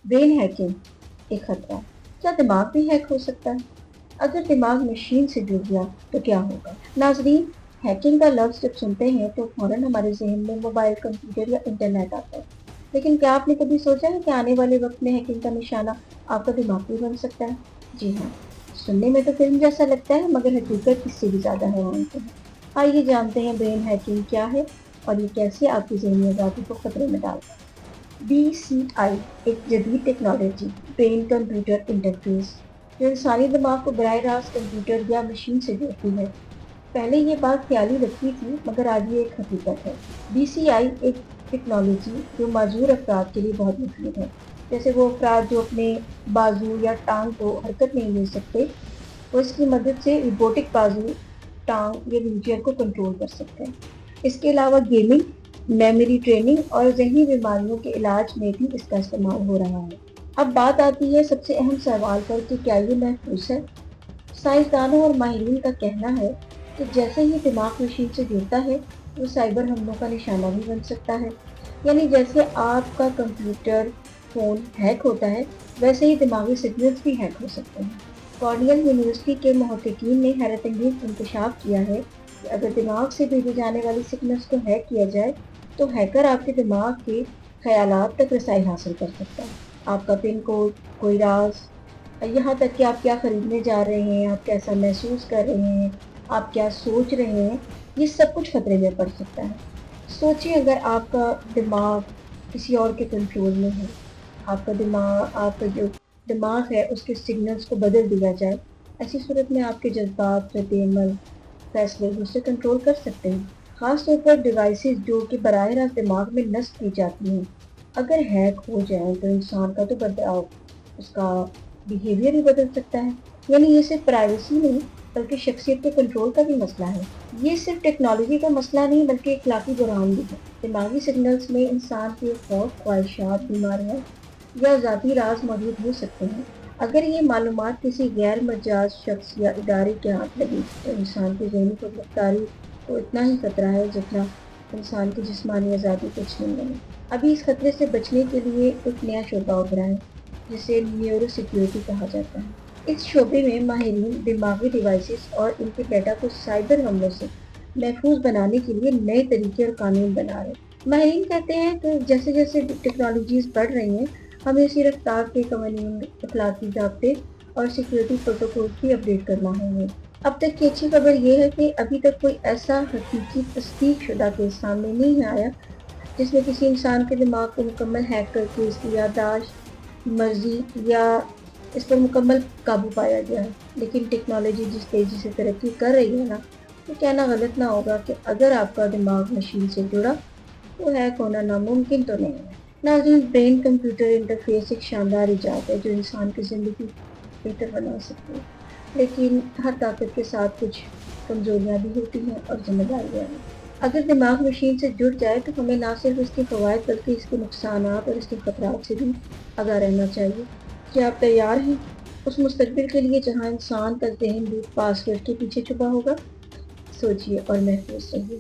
Brain hacking एक खतरा। क्या दिमाग भी हैक हो सकता है? अगर दिमाग मशीन से जुड़ गया तो क्या होगा? नाजरीन, हैकिंग का लफ्ज जब सुनते हैं तो फौरन हमारे जहन में मोबाइल, कंप्यूटर या इंटरनेट आता है। लेकिन क्या आपने कभी सोचा है कि आने वाले वक्त में हैकिंग का निशाना आपका दिमाग भी बन सकता है? जी हाँ, सुनने में तो फिल्म जैसा लगता है, मगर हकीकत इससे भी ज्यादा हैरान है। आइए जानते हैं ब्रेन हैकिंग क्या है और ये कैसे आपकी ज़हनी आज़ादी को खतरे में डालता है। BCI एक जदीद टेक्नोलॉजी, ब्रेन कंप्यूटर इंटरफेस, जो इंसानी दिमाग को बराह रास्त कंप्यूटर या मशीन से जोड़ती है। पहले ये बात ख्याली लगती थी, मगर आज ये एक हकीकत है। BCI एक टेक्नोलॉजी जो माजूर अफराद के लिए बहुत मुफीद है। जैसे वो अफराद जो अपने बाजू या टांग को हरकत नहीं दे सकते, वो इसकी मदद से रोबोटिक बाजू, टांग या व्हीलचेयर को कंट्रोल कर सकते हैं। इसके अलावा गेमिंग, मेमोरी ट्रेनिंग और ज़हनी बीमारियों के इलाज में भी इसका इस्तेमाल हो रहा है। अब बात आती है सबसे अहम सवाल पर कि क्या ये महफूज है? साइंसदानों और माहिरीन का कहना है कि जैसे ही दिमाग मशीन से जुड़ता है, वो साइबर हमलों का निशाना भी बन सकता है। यानी जैसे आपका कंप्यूटर, फ़ोन हैक होता है, वैसे ही दिमागी सिग्नल्स भी हैक हो सकते हैं। कॉर्नियल यूनिवर्सिटी के मुहक्किकीन ने हैरत अंगेज इंकशाफ किया है कि अगर दिमाग से भेजे जाने वाली सिग्नल्स को हैक किया जाए, तो हैकर आपके दिमाग के ख़यालात तक रसाई हासिल कर सकता है। आपका पिन कोड, कोई राज, यहाँ तक कि आप क्या खरीदने जा रहे हैं, आप कैसा महसूस कर रहे हैं, आप क्या सोच रहे हैं, ये सब कुछ खतरे में पड़ सकता है। सोचिए अगर आपका दिमाग किसी और के कंट्रोल में है, आपका जो दिमाग है उसके सिग्नल्स को बदल दिया जाए, ऐसी सूरत में आपके जज्बात, रद्द-ए-अमल, फैसले दूसरे कंट्रोल कर सकते हैं। ख़ास तौर पर डिवाइसेस जो कि बराह रास्त दिमाग में नस्ब की जाती हैं, अगर हैक हो जाए तो इंसान का तो बदलाव, उसका बिहेवियर ही बदल सकता है। यानी ये सिर्फ प्राइवेसी नहीं, बल्कि शख्सियत के कंट्रोल का भी मसला है। ये सिर्फ टेक्नोलॉजी का मसला नहीं, बल्कि इखलाकी बुरहान भी है। दिमागी सिग्नल्स में इंसान के खौफ, ख्वाहिशात, बीमारियाँ या ज़ाती राज मौजूद हो सकते हैं। अगर ये मालूमात किसी गैर मजाज शख्स या इदारे के हाथ लगी, तो इंसान की ज़हनी खुदमुख्तारी को इतना ही खतरा है जितना इंसान की जिस्मानी आज़ादी को छीन लेना। अभी इस खतरे से बचने के लिए एक नया शोबा उभरा है, जिसे न्यूरो सिक्योरिटी कहा जाता है। इस शोबे में माहिरीन दिमागी डिवाइसेस और इनके डेटा को साइबर हमलों से महफूज बनाने के लिए नए तरीके और कानून बना रहे हैं। माहिरीन कहते हैं कि जैसे जैसे टेक्नोलॉजीज बढ़ रही हैं, हमें इसी रफ्तार के कानून, अखलाकी ज़ाब्ते और सिक्योरिटी प्रोटोकॉल भी अपडेट करना होंगे। अब तक की अच्छी खबर ये है कि अभी तक कोई ऐसा हकीकी तस्दीक शुदा केस सामने नहीं आया जिसमें किसी इंसान के दिमाग को मुकम्मल हैक करके इसकी याददाश्त, मर्जी या इस पर मुकम्मल काबू पाया गया है। लेकिन टेक्नोलॉजी जिस तेज़ी से तरक्की कर रही है ना, तो कहना गलत ना होगा कि अगर आपका दिमाग मशीन से जुड़ा तो हैक होना नामुमकिन तो नहीं है। नाज़रीन, ब्रेन कंप्यूटर इंटरफेस एक शानदार इजाद है जो इंसान की ज़िंदगी बेहतर बना सकती है। लेकिन हर ताकत के साथ कुछ कमज़ोरियाँ भी होती हैं और ज़िम्मेदारियाँ भी। अगर दिमाग मशीन से जुड़ जाए तो हमें ना सिर्फ इसके फ़वाइद बल्कि इसके नुकसानात और इसके खतरात से भी आगाह रहना चाहिए। क्या आप तैयार हैं उस मुस्तकबिल के लिए जहाँ इंसान का ज़हन भी पासवर्ड के पीछे छुपा होगा? सोचिए और महफूज रहिए।